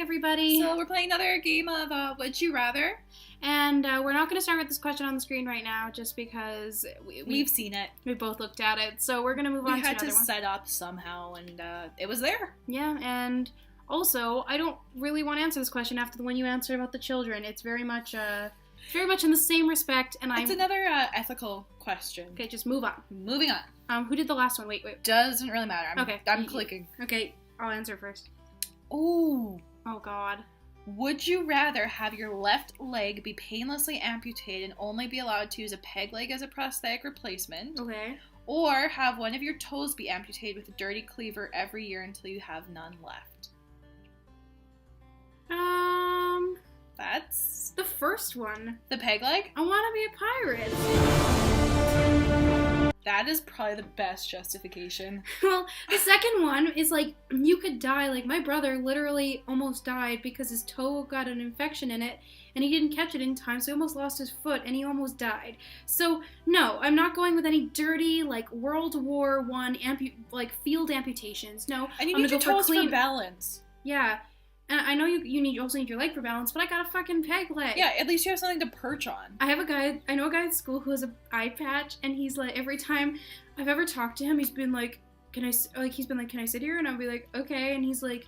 everybody. So we're playing another game of Would You Rather. And we're not going to start with this question on the screen right now, just because we've seen it. We both looked at it, so we're going to move on to another one. We had to set up somehow, and it was there. Yeah, and also, I don't really want to answer this question after the one you answered about the children. It's very much in the same respect, and It's another ethical question. Okay, just move on. Moving on. Who did the last one? Wait. Doesn't really matter. I'm clicking. Okay, I'll answer first. Ooh. Oh, God. Would you rather have your left leg be painlessly amputated and only be allowed to use a peg leg as a prosthetic replacement? Okay. Or have one of your toes be amputated with a dirty cleaver every year until you have none left? That's the first one. The peg leg? I want to be a pirate. That is probably the best justification. Well, the second one is like, you could die. Like, my brother literally almost died because his toe got an infection in it, and he didn't catch it in time, so he almost lost his foot, and he almost died. So, no, I'm not going with any dirty, like, World War I, field amputations. No, and you need your toes for balance. Yeah. And I know you also need your leg for balance, but I got a fucking peg leg. Yeah, at least you have something to perch on. I know a guy at school who has an eye patch, and he's like, every time I've ever talked to him, he's been like, can I sit here? And I'll be like, okay. And he's like,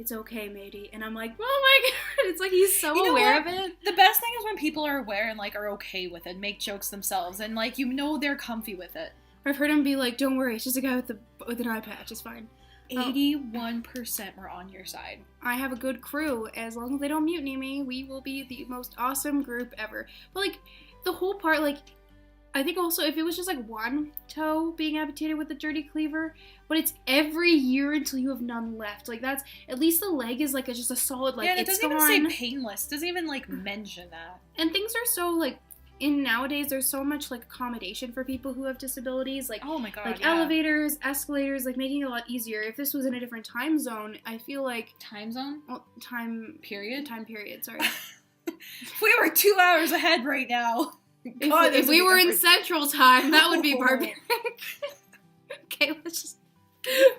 it's okay, matey. And I'm like, oh my God. It's like, he's so aware of it. The best thing is when people are aware and, like, are okay with it, make jokes themselves, and, like, they're comfy with it. I've heard him be like, don't worry, it's just a guy with an eye patch, it's fine. 81% were on your side. I have a good crew. As long as they don't mutiny me, we will be the most awesome group ever. But, like, the whole part, like, I think also if it was just, like, one toe being amputated with a dirty cleaver, but it's every year until you have none left. Like, that's, at least the leg is, like, just a solid, like, it doesn't even say painless. It doesn't even, like, mention that. And things are so, like, nowadays there's so much, like, accommodation for people who have disabilities, like, oh my God, like elevators, escalators, like, making it a lot easier. If this was in a different time zone, I feel like time zone, time period, sorry. If we were 2 hours ahead right now, if we were in Central Time, that would be barbaric. Okay, let's just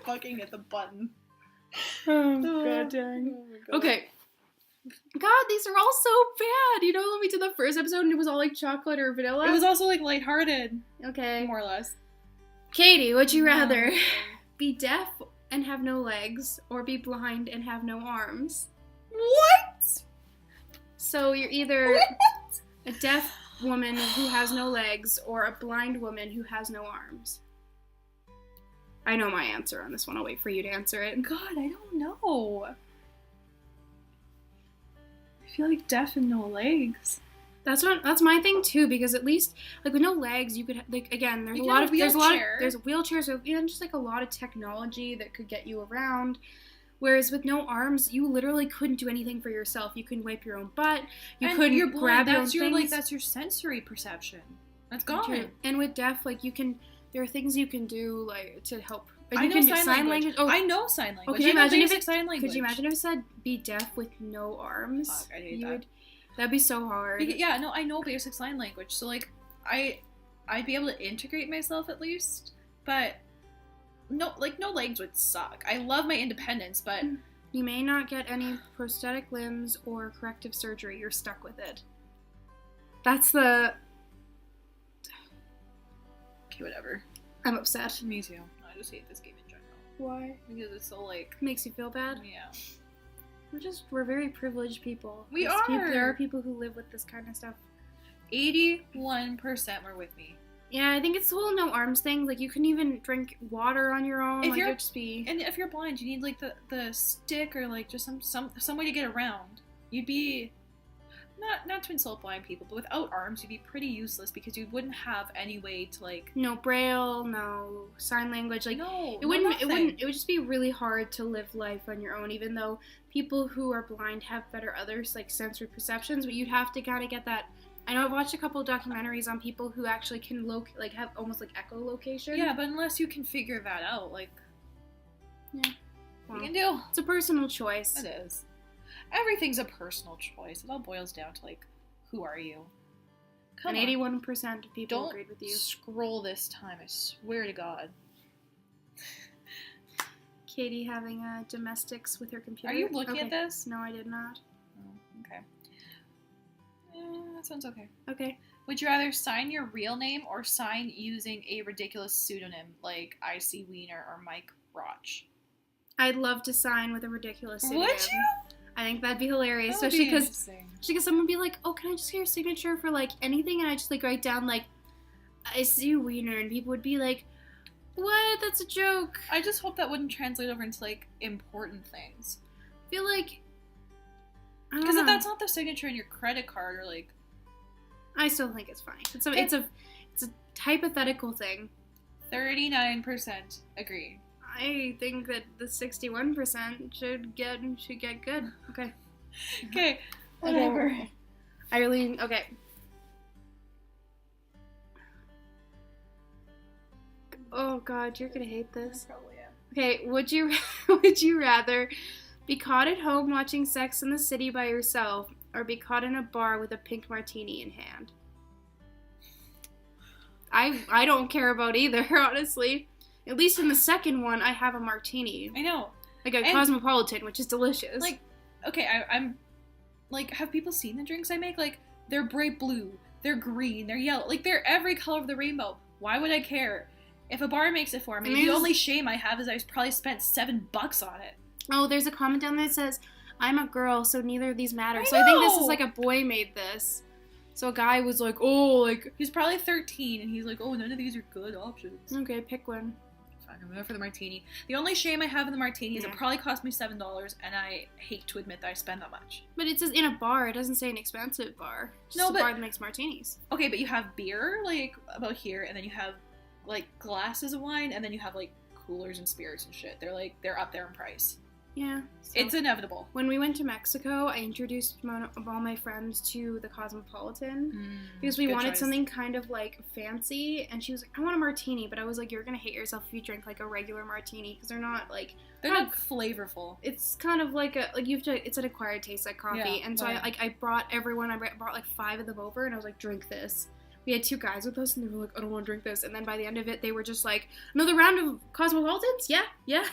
fucking hit the button. Oh God dang. Oh, okay. God, these are all so bad. When we did the first episode and it was all like chocolate or vanilla? It was also like lighthearted. Okay. More or less. Katie, would you rather be deaf and have no legs or be blind and have no arms? What? So you're either a deaf woman who has no legs or a blind woman who has no arms. I know my answer on this one. I'll wait for you to answer it. God, I don't know. I feel like deaf and no legs. That's my thing too, because at least like with no legs you could like again there's wheelchairs, so just like a lot of technology that could get you around. Whereas with no arms, you literally couldn't do anything for yourself. You couldn't wipe your own butt. You couldn't grab your own things. That's your sensory perception. That's gone. And with deaf, like there are things you can do like to help. I know sign language. Oh, I know sign language. Could you imagine if it said be deaf with no arms? Fuck, I hate that. That'd be so hard. Yeah, no, I know basic sign language, so like, I'd be able to integrate myself at least, but no legs would suck. I love my independence, but you may not get any prosthetic limbs or corrective surgery. You're stuck with it. That's the. Okay, whatever. I'm upset. Me too. I just hate this game in general. Why? Because it's so like... Makes you feel bad? Yeah. We're very privileged people. We are! There are people who live with this kind of stuff. 81% were with me. Yeah, I think it's the whole no arms thing. Like, you couldn't even drink water on your own. And if you're blind, you need like the stick or like just some way to get around. You'd be... Not to insult blind people, but without arms, you'd be pretty useless because you wouldn't have any way to like. No braille, no sign language, like no. It would just be really hard to live life on your own. Even though people who are blind have better others like sensory perceptions, but you'd have to kind of get that. I know I've watched a couple of documentaries on people who actually can have almost like echolocation. Yeah, but unless you can figure that out, like. Yeah. What you can do? It's a personal choice. It is. Everything's a personal choice. It all boils down to, like, who are you? And 81% of people agreed with you. Don't scroll this time, I swear to God. Katie having domestics with her computer. Are you looking at this? No, I did not. Oh, okay. That sounds okay. Okay. Would you rather sign your real name or sign using a ridiculous pseudonym like IC Wiener or Mike Roch? I'd love to sign with a ridiculous pseudonym. Would you? I think that'd be hilarious, That would especially be because someone would be like, "Oh, can I just get your signature for like anything?" And I just like write down like IC Wiener, and people would be like, "What? That's a joke." I just hope that wouldn't translate over into like important things. I feel like Because if that's not the signature in your credit card or like, I still think it's fine. It's a hypothetical thing. 39% agree. I think that the 61% should get good. Okay. Okay. Whatever. Okay. Oh God, you're gonna hate this. Probably, yeah. Okay, would you rather be caught at home watching Sex in the City by yourself, or be caught in a bar with a pink martini in hand? I don't care about either, honestly. At least in the second one, I have a martini. I know. Like a cosmopolitan, which is delicious. Like, okay, I'm like, have people seen the drinks I make? Like, they're bright blue, they're green, they're yellow, like they're every color of the rainbow. Why would I care? If a bar makes it for me, the only shame I have is I probably spent $7 on it. Oh, there's a comment down there that says, "I'm a girl, so neither of these matter." So I think this is like a boy made this. So a guy was like, "Oh, like..." He's probably 13, and he's like, "Oh, none of these are good options." Okay, pick one. Fine, I'm going for the martini. The only shame I have in the martini is it probably cost me $7, and I hate to admit that I spend that much. But it says in a bar. It doesn't say an expensive bar. It's just a bar that makes martinis. Okay, but you have beer, like, about here, and then you have, like, glasses of wine, and then you have, like, coolers and spirits and shit. They're up there in price. Yeah. So it's inevitable. When we went to Mexico, I introduced one of all my friends to the Cosmopolitan because we wanted something kind of like fancy, and she was like, "I want a martini," but I was like, "You're gonna hate yourself if you drink like a regular martini because they're not not flavorful. It's kind of like it's an acquired taste like coffee." And so I brought everyone. I brought like 5 of them over, and I was like, "Drink this." We had 2 guys with us, and they were like, "I don't want to drink this." And then by the end of it, they were just like, "Another round of Cosmopolitans? Yeah."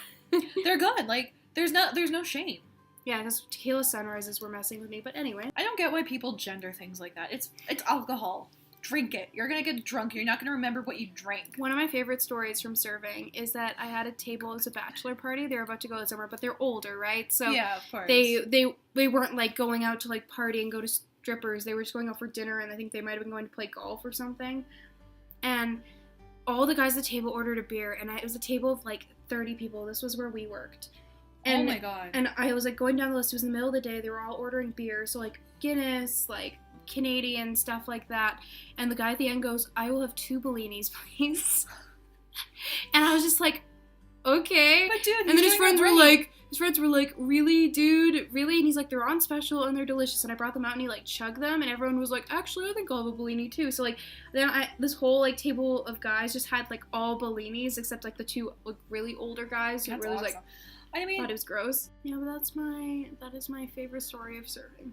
They're good. Like, there's no shame. Yeah, because tequila sunrises were messing with me. But anyway. I don't get why people gender things like that. It's alcohol. Drink it. You're going to get drunk. You're not going to remember what you drank. One of my favorite stories from serving is that I had a table as a bachelor party. They were about to go somewhere, but they're older, right? So yeah, of course. They weren't like going out to like party and go to strippers. They were just going out for dinner, and I think they might have been going to play golf or something. And all the guys at the table ordered a beer, and it was a table of like 30 people. This was where we worked. And, oh my God. And I was like going down the list. It was in the middle of the day. They were all ordering beer. So like Guinness, like Canadian, stuff like that. And the guy at the end goes, "I will have 2 Bellinis, please." And I was just like, okay. But dude, and then his friends were like, "Really, dude? Really?" And he's like, "They're on special and they're delicious." And I brought them out and he like chugged them, and everyone was like, "Actually, I think I'll have a Bellini too." So like then this whole like table of guys just had like all Bellinis except like the 2 like really older guys who really awesome. like I mean, thought it was gross. Yeah, but that is my favorite story of serving.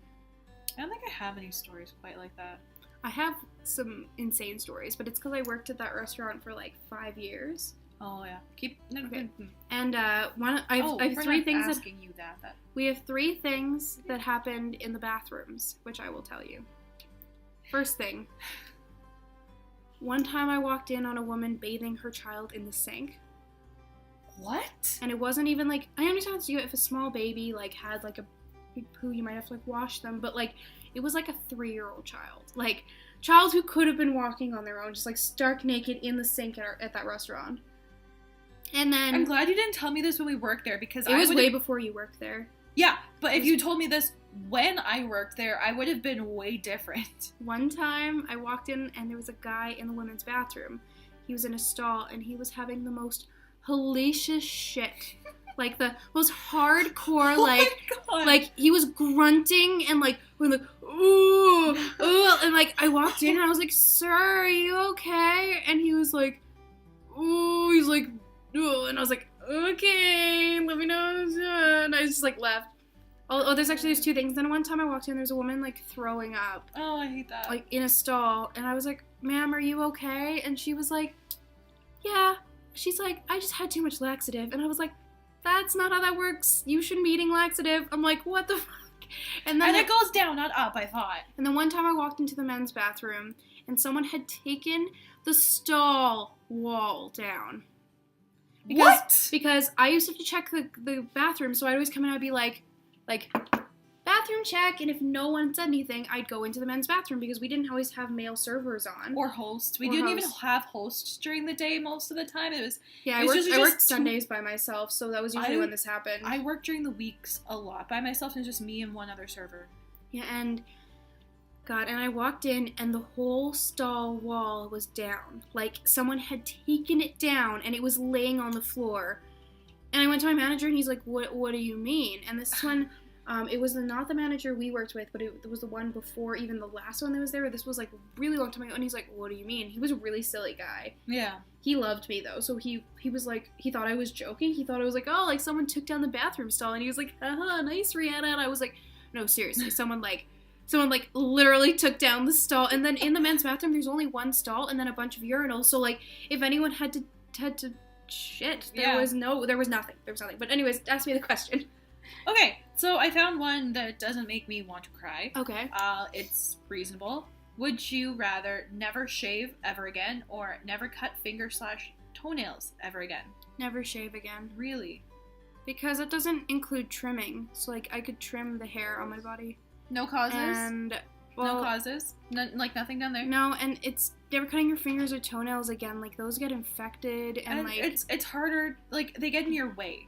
I don't think I have any stories quite like that. I have some insane stories, but it's because I worked at that restaurant for like 5 years. Oh yeah, okay. And I have 3 things asking you that. We have 3 things that happened in the bathrooms, which I will tell you. First thing, one time I walked in on a woman bathing her child in the sink. What? And it wasn't even like, I understand if a small baby like had like a big poo, you might have to like wash them, but like it was like a 3-year-old child, like child who could have been walking on their own, just like stark naked in the sink at that restaurant. And then I'm glad you didn't tell me this when we worked there, because it was way before you worked there. Yeah, but if you told me this when I worked there, I would have been way different. One time I walked in and there was a guy in the women's bathroom. He was in a stall and he was having the most hellacious shit. Like the most hardcore, like he was grunting and like going like, ooh, and like I walked in and I was like, "Sir, are you okay?" And he was like, ooh, he's like, ooh, and I was like, "Okay, let me know." And I just like left. Oh, there's 2 things. Then one time I walked in, there's a woman like throwing up. Oh, I hate that. Like in a stall, and I was like, "Ma'am, are you okay?" And she was like, "Yeah." She's like, "I just had too much laxative." And I was like, that's not how that works. You shouldn't be eating laxative. I'm like, what the fuck? And it goes down, not up, I thought. And then one time I walked into the men's bathroom and someone had taken the stall wall down. Because I used to have to check the bathroom, so I'd always come in and I'd be like, bathroom check, and if no one said anything, I'd go into the men's bathroom because we didn't always have male servers on. Or hosts. We didn't even have hosts during the day most of the time. I worked Sundays by myself, so that was usually when this happened. I worked during the weeks a lot by myself, and it was just me and one other server. Yeah, and I walked in, and the whole stall wall was down. Like, someone had taken it down, and it was laying on the floor. And I went to my manager, and he's like, what do you mean? And this one... it was not the manager we worked with, but it was the one before even the last one that was there. This was like a really long time ago, and he's like, what do you mean? He was a really silly guy. Yeah. He loved me, though, so he was like, he thought I was joking. He thought I was like, oh, like someone took down the bathroom stall, and he was like, haha, nice, Rihanna. And I was like, no, seriously, someone literally took down the stall, and then in the men's bathroom, there's only one stall, and then a bunch of urinals, so like, if anyone had to shit, there was nothing. But anyways, ask me the question. Okay, so I found one that doesn't make me want to cry. Okay. It's reasonable. Would you rather never shave ever again or never cut finger/toenails ever again? Never shave again. Really? Because it doesn't include trimming. So, like, I could trim the hair on my body. No causes? And, well... No causes? Nothing down there? No, and it's... Never cutting your fingers or toenails again. Like, those get infected and like... It's harder. Like, they get in your way.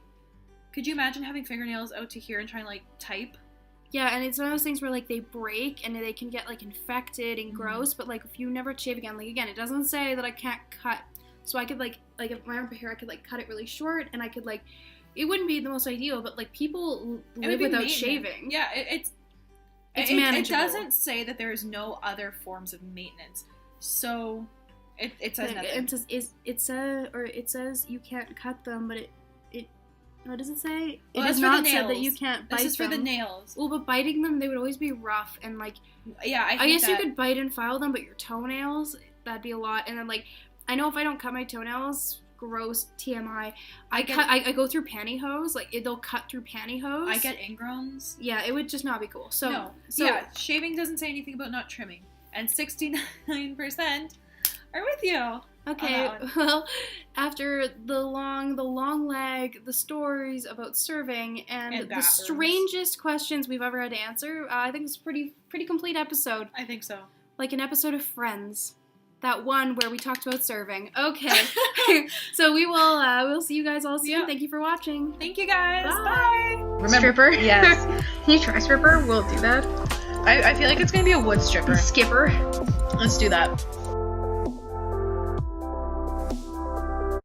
Could you imagine having fingernails out to here and trying to, like, type? Yeah, and it's one of those things where, like, they break and they can get, like, infected and gross, but, like, if you never shave again, like, again, it doesn't say that I can't cut. So I could, like if my hair, I could, like, cut it really short, and I could, like, it wouldn't be the most ideal, but, like, people live without shaving. Yeah, it's manageable. It doesn't say that there is no other forms of maintenance. So, it says nothing. It says you can't cut them, but it what does it say? Well, it does not say that you can't bite them. This is for the nails. Well, but biting them, they would always be rough and like... Yeah, I guess you could bite and file them, but your toenails, that'd be a lot. And then like, I know if I don't cut my toenails, gross, TMI, I go through pantyhose, like they'll cut through pantyhose. I get ingrowns. Yeah, it would just not be cool. So yeah, shaving doesn't say anything about not trimming. And 69% are with you. Okay, well, after the long leg, the stories about serving, and the strangest questions we've ever had to answer, I think it's a pretty complete episode. I think so. Like an episode of Friends. That one where we talked about serving. Okay. So we'll see you guys all soon. Yeah. Thank you for watching. Thank you guys. Bye. Remember, stripper? Yes. Can you try stripper? We'll do that. I feel like it's going to be a wood stripper. Skipper. Let's do that.